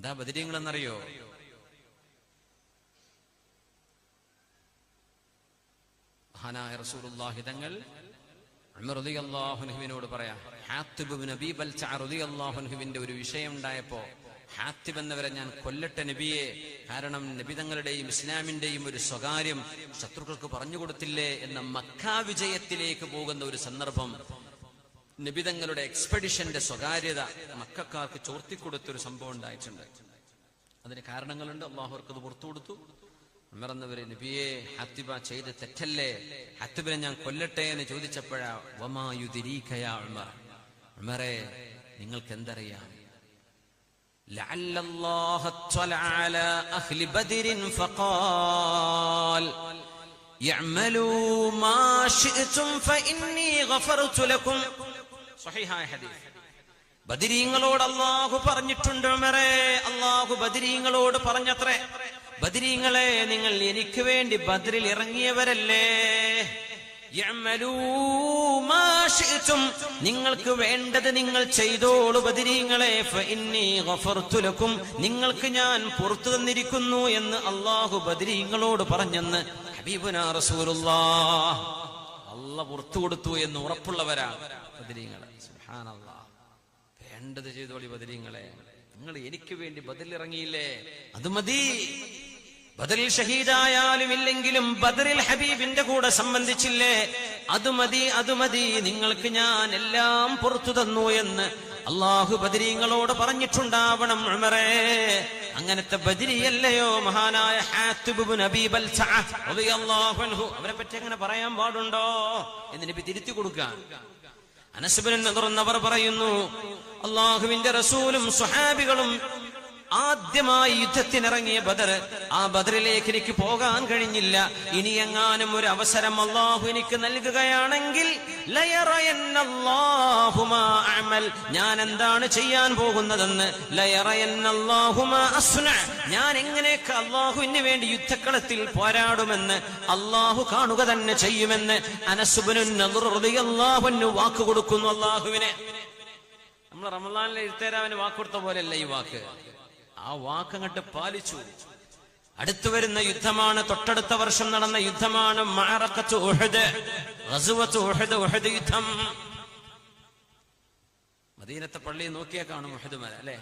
എന്താ ബദരീങ്ങളെന്നറിയോ? മഹാനായ റസൂലുള്ളാഹി തങ്ങൾ ഉമർ റളിയല്ലാഹു അൻഹുവിനോട് പറയാം, ഹാത്തിബ് ഇബ്നു അബീ ബൽതഅ റളിയല്ലാഹു അൻഹുവിന്റെ ഒരു വിഷയം ഉണ്ടായപ്പോ, ഹാത്തിബ് എന്നവരെ ഞാൻ കൊല്ലട്ടെ നബിയെ, കാരണം നബി തങ്ങളുടെയും ഇസ്ലാമിന്റെയും ഒരു സ്വകാര്യം ശത്രുക്കൾക്ക് പറഞ്ഞു കൊടുത്തില്ലേ എന്ന മക്ക വിജയത്തിലേക്ക് പോകുന്ന ഒരു സന്ദർഭം, നബി തങ്ങളുടെ എക്സ്പെഡിഷന്റെ സ്വകാര്യത മക്കക്കാർക്ക് ചോർത്തിക്കൊടുത്തൊരു സംഭവം ഉണ്ടായിട്ടുണ്ട്. അതിന് കാരണങ്ങളുണ്ട്. അല്ലാഹു അവർക്കത് പുറത്തു കൊടുത്തു. ഉമർന്നവര്, നബിയെ, ഹാത്തിബ ചെയ്ത് തെറ്റല്ലേ, ഹാത്തിബിനെ ഞാൻ കൊല്ലട്ടെ എന്ന് ചോദിച്ചപ്പോഴാ, വമാ യുദ്രീക യാ ഉമർ, ഉമറേ നിങ്ങൾക്ക് എന്തറിയാം, ലഅല്ലല്ലാഹ ത്വലഅ അലാ അഹ്ലി ബദരിൻ ഫഖാൽ യഅമലൂ മാ ശിഅ്തും ഫഇന്നി ഗഫർതു ലക്കും. സ്വഹീഹായ ഹദീസ്. ബദരീങ്ങളോട് അല്ലാഹു പറഞ്ഞിട്ടുണ്ട് ഉമറേ, അല്ലാഹു ബദരീങ്ങളോട് പറഞ്ഞത്രേ, ബദരീങ്ങളെ നിങ്ങൾ എനിക്ക് വേണ്ടി ബദറിൽ ഇറങ്ങിയവരല്ലേ, യഅമലൂ മാ ശിഅ്തും, നിങ്ങൾക്ക് വേണ്ടത് നിങ്ങൾ ചെയ്തോളൂ ബദരീങ്ങളെ, ഫഇന്നി ഗഫർതു ലക്കും, നിങ്ങൾക്ക് ഞാൻ പുറത്തു തന്നിരിക്കുന്നു എന്ന് അല്ലാഹു ബദരീങ്ങളോട് പറഞ്ഞെന്ന് ഹബീബുനാ റസൂലുള്ളാഹ്. അല്ലാഹു പുറത്തു കൊടുത്തു എന്ന് ഉറപ്പുള്ളവരാണ് ബദരീങ്ങളെ. സുബ്ഹാനല്ലാഹ്. വേണ്ടത് ചെയ്തോളി ബദരീങ്ങളെ, നിങ്ങൾ എനിക്ക് വേണ്ടി ബദറിൽ ഇറങ്ങിയില്ലേ, അത് മതി. ബദറിൽ ഷഹീദായാലും ഇല്ലെങ്കിലും ബദറിൽ ഹബീബിന്റെ കൂടെ സംബന്ധിച്ചില്ലേ, അത് മതി, അത് മതി, നിങ്ങൾക്ക് ഞാൻ എല്ലാം പുറത്തു തന്നു എന്ന് അല്ലാഹു ബദരീങ്ങളോട് പറഞ്ഞിട്ടുണ്ടാവണം ഉമറേ. അങ്ങനത്തെ ബദരിയല്ലയോ മഹാനായ ഹാത്തിബ് ഇബ്നു അബീ ബൽതഅ റളിയല്ലാഹു അൻഹു. അവരെ പറ്റി അങ്ങനെ പറയാൻ പാടുണ്ടോ എന്ന് നബി തിരുത്തി കൊടുക്കാൻ. അനസ് ഇബ്നു നദർ എന്നവർ പറയുന്നു, അല്ലാഹുവിന്റെ റസൂലും സ്വഹാബികളും ആദ്യമായി യുദ്ധത്തിനിറങ്ങിയ ബദർ, ആ ബദറിലേക്ക് എനിക്ക് പോകാൻ കഴിഞ്ഞില്ല. ഇനി എങ്ങാനും ഒരു അവസരം അല്ലാഹു എനിക്ക് നൽകുകയാണെങ്കിൽ ലയറയന്നല്ലാഹു മാ അഅമൽ, ഞാൻ എന്താണ് ചെയ്യാൻ പോകുന്നതെന്ന്, ലയറയന്നല്ലാഹു മാ അസ്ന, ഞാൻ എങ്ങനെയൊക്കെ അല്ലാഹുവിന് വേണ്ടി യുദ്ധക്കളത്തിൽ പോരാടുമെന്ന് അല്ലാഹു കാണുക തന്നെ ചെയ്യുമെന്ന് അനസ് ഇബ്നു നദർ റളിയല്ലാഹു അൻഹു വാക്ക് കൊടുക്കുന്നു അല്ലാഹുവിനെ. നമ്മൾ റമളാനിലെ ഇഫ്താറിന് വാക്ക് കൊടുത്ത പോലെയല്ല ഈ വാക്ക്. ആ വാക്കങ്ങട്ട് പാലിച്ചു. അടുത്തു വരുന്ന യുദ്ധമാണ്, തൊട്ടടുത്ത വർഷം നടന്ന യുദ്ധമാണ് മഅറഖത്തു ഉഹദ്, ഗസ്വത്തു ഉഹദ്, ഉഹദ് യുദ്ധം. മദീനത്തെ പള്ളി നോക്കിയാൽ കാണും ഉഹദ് മല അല്ലേ.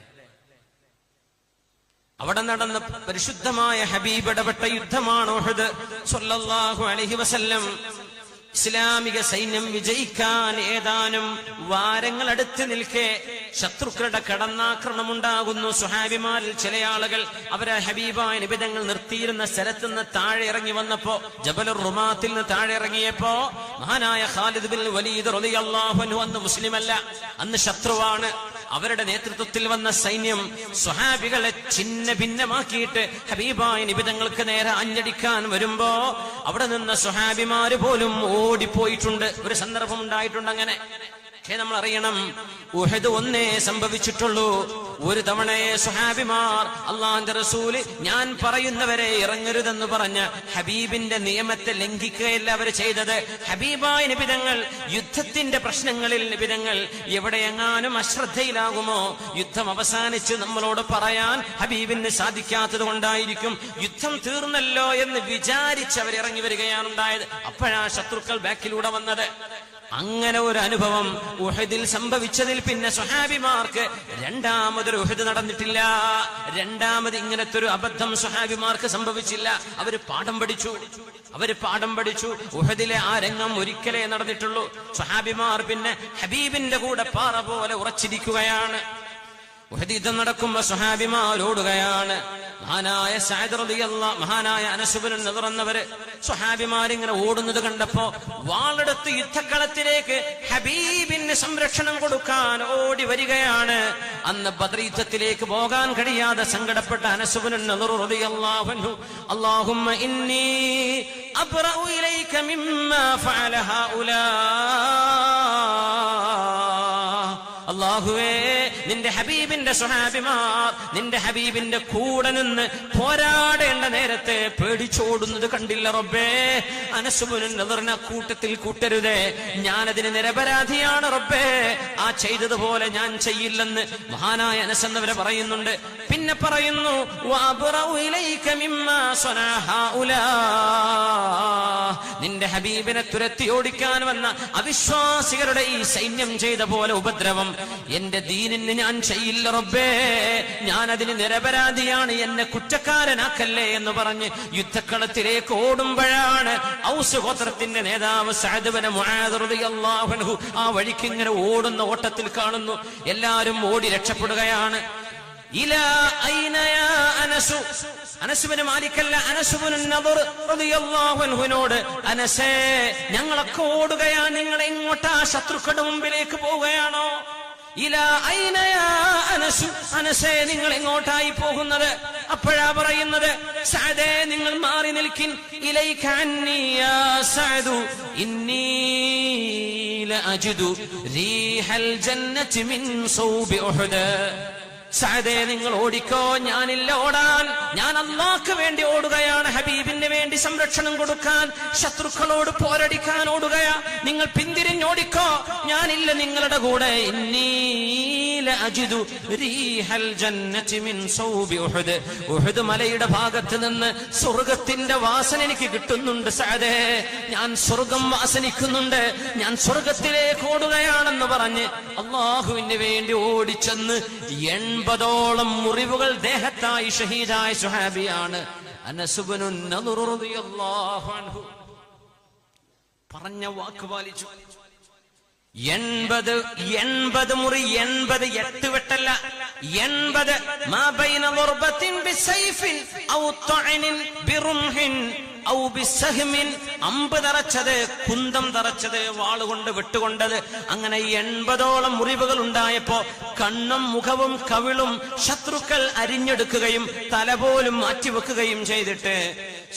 അവിടെ നടന്ന പരിശുദ്ധമായ ഹബീബ് ഇടപെട്ട യുദ്ധമാണ് ഉഹദ് സ്വല്ലല്ലാഹു അലൈഹി വസല്ലം. ഇസ്ലാമിക സൈന്യം വിജയിക്കാൻ ഏതാനും വാരങ്ങൾ അടുത്ത് നിൽക്കെ ശത്രുക്കളുടെ കടന്നാക്രമണം ഉണ്ടാകുന്നു. സുഹാബിമാരിൽ ചില ആളുകൾ അവരെ ഹബീബായ നബി തങ്ങൾ നിർത്തിയിരുന്ന സ്ഥലത്ത് നിന്ന് താഴെ ഇറങ്ങി വന്നപ്പോ, ജബലുർ റുമാത്തിൽ നിന്ന് താഴെ ഇറങ്ങിയപ്പോ, മഹാനായ ഖാലിദ് ബിൻ വലീദ് റളിയല്ലാഹു അൻഹു അന്ന് മുസ്ലിമല്ല, അന്ന് ശത്രുവാണ്. അവരുടെ നേതൃത്വത്തിൽ വന്ന സൈന്യം സ്വഹാബികളെ ഛിന്ന ഭിന്നമാക്കിയിട്ട് ഹബീബായ നബി തങ്ങൾക്ക് നേരെ അഞ്ഞടിക്കാൻ വരുമ്പോ അവിടെ നിന്ന് സ്വഹാബിമാര് പോലും ഓടിപ്പോയിട്ടുണ്ട്. ഒരു സന്ദർഭം ഉണ്ടായിട്ടുണ്ട് അങ്ങനെ. പക്ഷേ നമ്മൾ അറിയണം, ഉഹദ് ഒന്നേ സംഭവിച്ചിട്ടുള്ളൂ. ഒരു തവണയെ സ്വഹാബിമാർ അല്ലാഹുവിന്റെ റസൂല് ഞാൻ പറയുന്നവരെ ഇറങ്ങരുതെന്ന് പറഞ്ഞ ഹബീബിന്റെ നിയമത്തെ ലംഘിക്കുകയല്ല അവർ ചെയ്തത്. ഹബീബായ നബി തങ്ങൾ യുദ്ധത്തിന്റെ പ്രശ്നങ്ങളിൽ നബി തങ്ങൾ എവിടെയെങ്ങാനും അശ്രദ്ധയിലാകുമോ, യുദ്ധം അവസാനിച്ച് നമ്മളോട് പറയാൻ ഹബീബിന് സാധിക്കാത്തത് കൊണ്ടായിരിക്കും. യുദ്ധം തീർന്നല്ലോ എന്ന് വിചാരിച്ച് അവർ ഇറങ്ങി വരികയാണ് ഉണ്ടായത്. അപ്പോഴാ ശത്രുക്കൾ ബാക്കിലൂടെ വന്നത്. അങ്ങനെ ഒരു അനുഭവം ഉഹദിൽ സംഭവിച്ചതിൽ പിന്നെ സ്വഹാബിമാർക്ക് രണ്ടാമതൊരു ഉഹദ് നടന്നിട്ടില്ല. രണ്ടാമത് ഇങ്ങനത്തെ ഒരു അബദ്ധം സ്വഹാബിമാർക്ക് സംഭവിച്ചില്ല. അവര് പാഠം പഠിച്ചു. ഉഹദിലെ ആ രംഗം ഒരിക്കലേ നടന്നിട്ടുള്ളൂ. സ്വഹാബിമാർ പിന്നെ ഹബീബിന്റെ കൂടെ പാറ പോലെ ഉറച്ചിരിക്കുകയാണ്. ഉഹദ് യുദ്ധം നടക്കുമ്പോ സ്വഹാബിമാരോടുകയാണ്. മഹാനായ സഅദ് റളിയല്ലാഹു, മഹാനായ അനസ് ഇബ്നു നദർ എന്നവര് സ്വഹാബിമാരിങ്ങനെ ഓടുന്നത് കണ്ടപ്പോ വാളെടുത്ത് യുദ്ധക്കളത്തിലേക്ക് ഹബീബിന് സംരക്ഷണം കൊടുക്കാൻ ഓടി വരികയാണ്. അന്ന് ബദർ യുദ്ധത്തിലേക്ക് പോകാൻ കഴിയാതെ സങ്കടപ്പെട്ട അനസ് ഇബ്നു നദർ റളിയല്ലാഹു അൻഹു, അല്ലാഹുമ്മ ഇന്നി അബ്റഉ ഇലൈക മിമ്മാ ഫഅല ഹൗലാ, അല്ലാഹുവേ നിന്റെ ഹബീബിന്റെ സ്വഹാബിമാർ നിന്റെ ഹബീബിന്റെ കൂടെ നിന്ന് പോരാടേണ്ട നേരത്തെ പേടിച്ചോടുന്നത് കണ്ടില്ല റബ്ബേ. അനസ് ഇബ്നു നദറിനെ കൂട്ടത്തിൽ കൂട്ടരുതേ, ഞാനതിന് നിരപരാധിയാണ് റബ്ബേ, ആ ചെയ്തതുപോലെ ഞാൻ ചെയ്യില്ലെന്ന് മഹാനായ അനസ് എന്നവരെ പറയുന്നുണ്ട്. പിന്നെ പറയുന്നു നിന്റെ ഹബീബിനെ തുരത്തി ഓടിക്കാൻ വന്ന അവിശ്വാസികളുടെ ഈ സൈന്യം ചെയ്ത പോലെ ഉപദ്രവം എന്റെ ദീനിന് ഞാൻ ചെയ്യില്ല റബ്ബേ, ഞാൻ അതിന് നിരപരാധിയാണ്, എന്നെ കുറ്റക്കാരനാക്കല്ലേ എന്ന് പറഞ്ഞ് യുദ്ധക്കളത്തിലേക്ക് ഓടുമ്പോഴാണ് ഔസ് ഗോത്രത്തിന്റെ നേതാവ് സഅദ് ഇബ്നു മുആദ് റളിയല്ലാഹു അൻഹു ആ വഴിക്ക് ഇങ്ങനെ ഓടുന്ന ഓട്ടത്തിൽ കാണുന്നു. എല്ലാരും ഓടി രക്ഷപ്പെടുകയാണ്. ഇലാ ഐന യാ അനസ്, അനസ് ഇബ്നു മാലിക് അല്ല, അനസ് ഇബ്നു നദർ റളിയല്ലാഹു അൻഹുവിനോട്, അനസേ ഞങ്ങളൊക്കെ ഓടുകയാണ്, നിങ്ങൾ എങ്ങോട്ടാ? ശത്രുക്കളുടെ മുമ്പിലേക്ക് പോവുകയാണോ? ഇലാ ഐന യാ അനസ്, അനസേ നിങ്ങൾ എങ്ങോട്ടായി പോകുന്നത്? അപ്പോഴാ പറയുന്നത്, സഅദേ നിങ്ങൾ മാറി നിൽക്കിൻ. ഇലൈക അന്നി യാ സഅദു ഇന്നി ലഅജിദു റീഹൽ ജന്നതി മിൻ സൗബി ഉഹദ്. സഅദേ നിങ്ങൾ ഓടിക്കോ, ഞാനില്ല ഓടാൻ, ഞാൻ അല്ലാഹ്ക്ക് വേണ്ടി ഓടുകയാണ്, ഹബീബിന് വേണ്ടി സംരക്ഷണം കൊടുക്കാൻ, ശത്രുക്കളോട് പോരടിക്കാൻ ഓടുകയാ. നിങ്ങൾ പിന്തിരിഞ്ഞോടിക്കോ, ഞാനില്ല നിങ്ങളുടെ കൂടെ. ഇന്നി ലഅജിദു റീഹൽ ജന്നതി മിൻ സൗബി ഉഹദ്, ഉഹദ് മലയുടെ ഭാഗത്ത് നിന്ന് സ്വർഗ്ഗത്തിന്റെ വാസന എനിക്ക് കിട്ടുന്നുണ്ട് സഅദേ, ഞാൻ സ്വർഗ്ഗം വാസനിക്കുന്നുണ്ട്, ഞാൻ സ്വർഗ്ഗത്തിലേക്ക് ഓടുകയാണെന്ന് പറഞ്ഞ് അല്ലാഹുവിന് വേണ്ടി ഓടിച്ചെന്ന് 80ഓളം മുറിവുകൾ ദേഹത്തായി ഷഹീദായ സുഹാബിയാണ് അനസ് ഇബ്നു നദർ റളിയല്ലാഹു അൻഹു. പറഞ്ഞ വാക്ക് പാലിച്ചു. 80 മുറി, 80 8 വെട്ടല്ല, 80 മാ ബൈന ദർബത്തിൻ ബിസൈഫിൻ ഔ തഅനിൻ ബിറുംഹിൻ ഔ ബിസഹ്മിൻ, അമ്പ് തറച്ചത്, കുന്തം തറച്ചത്, വാളുകൊണ്ട് വെട്ടുകൊണ്ടത്, അങ്ങനെ 80ഓളം മുറിവുകൾ ഉണ്ടായപ്പോ കണ്ണും മുഖവും കവിളും ശത്രുക്കൾ അരിഞ്ഞെടുക്കുകയും തല പോലും മാറ്റിവെക്കുകയും ചെയ്തിട്ട്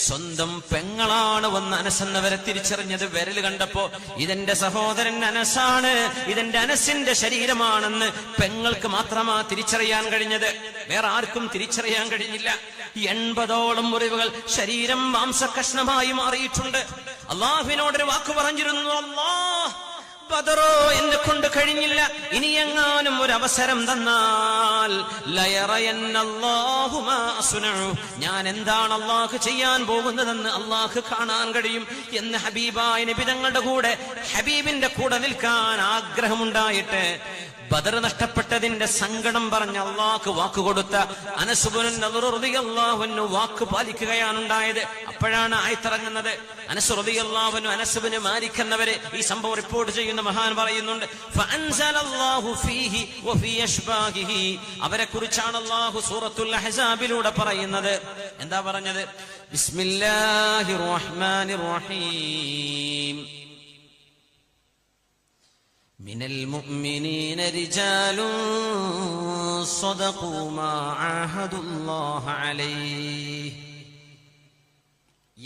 സ്വന്തം പെങ്ങളാണ് വന്ന് അനസെന്നവരെ തിരിച്ചറിഞ്ഞത്. വിരൽ കണ്ടപ്പോ ഇതെന്റെ സഹോദരൻ അനസാണ്, ഇതെന്റെ അനസിന്റെ ശരീരമാണെന്ന് പെങ്ങൾക്ക് മാത്രമാ തിരിച്ചറിയാൻ കഴിഞ്ഞത്, വേറെ ആർക്കും തിരിച്ചറിയാൻ കഴിഞ്ഞില്ല. 80ഓളം മുറിവുകൾ, ശരീരം മാംസകഷ്ണമായി മാറിയിട്ടുണ്ട്. അള്ളാഹുവിനോടൊരു വാക്ക് പറഞ്ഞിരുന്നു, അല്ലാഹ് ബദറോ എന്നെ കൊണ്ട് കഴിഞ്ഞില്ല, ഇനി എങ്ങാനും ഒരു അവസരം തന്നാൽ ലയറയന്നല്ലാഹു മാ അസ്നഉ, ഞാൻ എന്താണ് അല്ലാഹു ചെയ്യാൻ പോകുന്നതെന്ന് അല്ലാഹു കാണാൻ കഴിയും എന്ന് ഹബീബായ നബി തങ്ങളുടെ കൂടെ, ഹബീബിന്റെ കൂടെ നിൽക്കാൻ ആഗ്രഹമുണ്ടായിട്ട് ബദർ നഷ്ടപ്പെട്ടതിന്റെ സങ്കടം പറഞ്ഞ് അള്ളാഹ്ക്ക് വാക്കുകൊടുത്ത അനസ് ഇബ്നു നദർ റളിയല്ലാഹു അൻഹു വാക്ക് പാലിക്കുകയാണ് ഉണ്ടായത്. അപ്പോഴാണ് ആയത്തിറങ്ങുന്നത്. അനസ് റളിയല്ലാഹു അൻഹു, അനസ് ഇബ്നു മാലിക് എന്നവരെ ഈ സംഭവം റിപ്പോർട്ട് ചെയ്യുന്ന മഹാൻ പറയുന്നുണ്ട്, ഫഅൻസലല്ലാഹു ഫീഹി വഫീ അശ്ബാഹിഹി, അവരെ കുറിച്ചാണ് അല്ലാഹു സൂറത്തുൽ അഹ്സാബിലൂടെ പറയുന്നത്. എന്താ പറഞ്ഞത്? ബിസ്മില്ലാഹിർ റഹ്മാനിർ റഹീം, മിനൽ മുഅ്മിനീന റിജാലുൻ സ്വദഖൂ മാ ആഹദുല്ലാഹ അലൈഹി.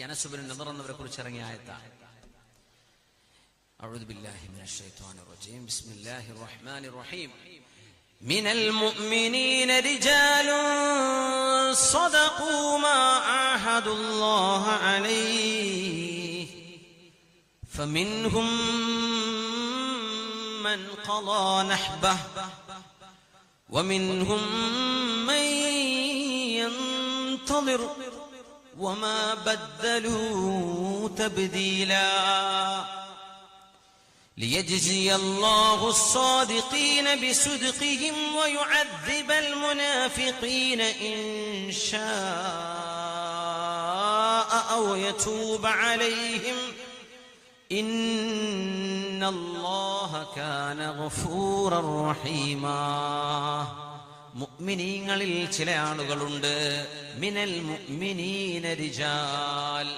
അനസ് ഇബ്നു നദർ എന്നവരെ കുറിച്ച് ഇറങ്ങിയ ആയത്താണ്. അഊദു ബില്ലാഹി മിനശ് ശൈത്വാനിർ റജീം. ബിസ്മില്ലാഹിർ റഹ്മാനിർ റഹീം. മിനൽ മുഅ്മിനീന റിജാലുൻ സ്വദഖൂ മാ ആഹദുല്ലാഹ അലൈഹി ഫമിൻഹും من قضى نحبه ومنهم من ينتظر وما بدلوا تبديلا ليجزي الله الصادقين بصدقهم ويعذب المنافقين إن شاء أو يتوب عليهم إن الله كان غفورا رحيما. മുഅ്മിനീങ്ങളിൽ ചില ആളുകളുണ്ട്, മിനൽ മുഅ്മിനീന റിജാൽ,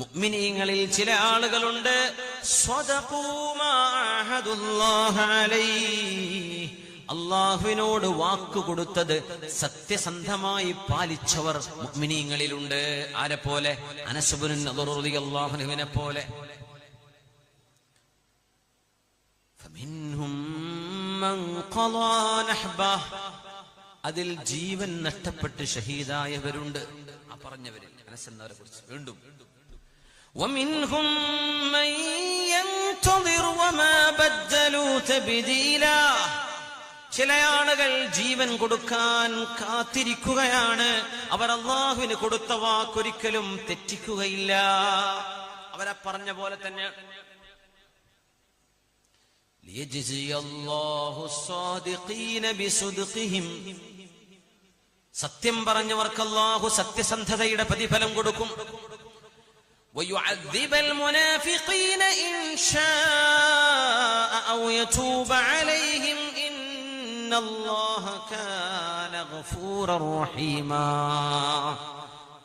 മുഅ്മിനീങ്ങളിൽ ചില ആളുകളുണ്ട്, സ്വദഖൂ മാ ആഹദുല്ലാഹ അലൈഹി, അല്ലാഹുവിനോട് വാക്ക് കൊടുത്തത് സത്യസന്ധമായി പാലിച്ചവർ മുഅ്മിനീങ്ങളിലുണ്ട്. ആരെ പോലെ? അനസ് ഇബ്നു നദർ റളിയല്ലാഹു അൻഹുവിനെ പോലെ. ഫമിൻഹും മൻ ഖളാ നഹ്ബഹ്, അതിൽ ജീവൻ നഷ്ടപ്പെട്ട് ഷഹീദായവരുണ്ട്. ആ പറഞ്ഞവരിൽ അനസ് എന്നവരെ കുറിച്ച് വീണ്ടും ومنهم من ينتظر وما بدلوا تبديلا, ചില ആളുകൾ ജീവൻ കൊടുക്കാൻ കാത്തിരിക്കുകയാണ്. അവർ അള്ളാഹുവിന് കൊടുത്ത വാക്കൊരിക്കലും തെറ്റിക്കുകയില്ല. അവരാ പറഞ്ഞ പോലെ തന്നെ സത്യം പറഞ്ഞവർക്ക് അല്ലാഹു സത്യസന്ധതയുടെ പ്രതിഫലം കൊടുക്കും. وَيُعَذِّبَ الْمُنَافِقِينَ إِن شَاءَ أَوْ يَتُوبَ عَلَيْهِمْ إِنَّ اللَّهَ كَانَ غَفُورًا رَحِيمًا.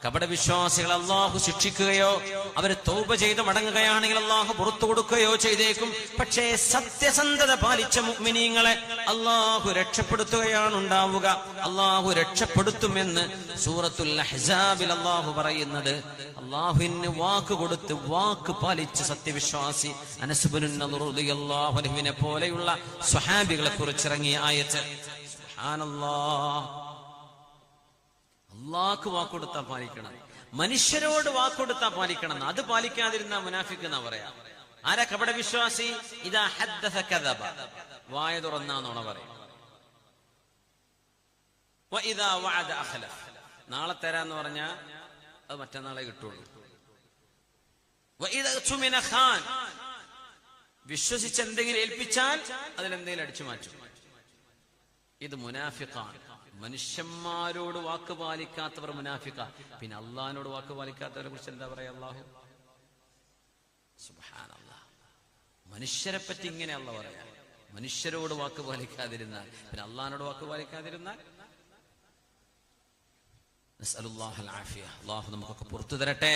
കപടവിശ്വാസികൾ അള്ളാഹു ശിക്ഷിക്കുകയോ അവർ തൗബ ചെയ്ത് മടങ്ങുകയാണെങ്കിൽ അള്ളാഹു പുറത്തു കൊടുക്കുകയോ ചെയ്തേക്കും. പക്ഷേ സത്യസന്ധത പാലിച്ച മുഅ്മിനീങ്ങളെ അള്ളാഹു രക്ഷപ്പെടുത്തുകയാണ് ഉണ്ടാവുക. അള്ളാഹു രക്ഷപ്പെടുത്തുമെന്ന് സൂറത്തുൽ അഹ്സാബിൽ അള്ളാഹു പറയുന്നത്. അള്ളാഹുവിന് വാക്ക് കൊടുത്ത് വാക്ക് പാലിച്ച സത്യവിശ്വാസി അനസ് ഇബ്നു നളർ റളിയല്ലാഹു അൻഹുവിനെ പോലെയുള്ള സ്വഹാബികളെ കുറിച്ച് ഇറങ്ങിയ ആയത്ത്. സുബ്ഹാനല്ലാഹ്. അള്ളാഹ്ക്ക് വാക്കൊടുത്താ പാലിക്കണം, മനുഷ്യരോട് വാക്കൊടുത്താ പാലിക്കണം. അത് പാലിക്കാതിരുന്ന മുനാഫിക്ക് എന്നാ പറയാ. ആരാ കപടവിശ്വാസി? ഇദാ ഹദ്ദസ കദബ, വായ തുറന്നാ നുണ പറയും. വഇദാ വഅദ അഖ്ലഫ, നാളെ തരാന്ന് പറഞ്ഞാ അത് മറ്റന്നാളെ കിട്ടുള്ളൂ. വഇദാ തുമിന ഖാൻ, വിശ്വസിച്ച് എന്തെങ്കിലും ഏൽപ്പിച്ചാൽ അതിലെന്തെങ്കിലും അടിച്ചു മാറ്റും. ഇത് മുനാഫിഖാണ്. മനുഷ്യന്മാരോട് വാക്ക് പാലിക്കാത്തവർ മുനാഫിഖ. പിന്നെ അള്ളാഹിനോട് വാക്ക് പാലിക്കാത്തവരെ കുറിച്ച് എന്താ പറയാ അള്ളാഹു? സുബ്ഹാനല്ലാഹ്. മനുഷ്യരെ പറ്റി ഇങ്ങനെ അള്ളാഹു പറയാ, മനുഷ്യരോട് വാക്ക് പാലിക്കാതിരുന്നാൽ, പിന്നെ അള്ളാഹിനോട് വാക്ക് പാലിക്കാതിരുന്നാൽ. നസ്അലുല്ലാഹൽ ആഫിയ. അള്ളാഹു നമുക്കൊക്കെ പുറത്തു തരട്ടെ.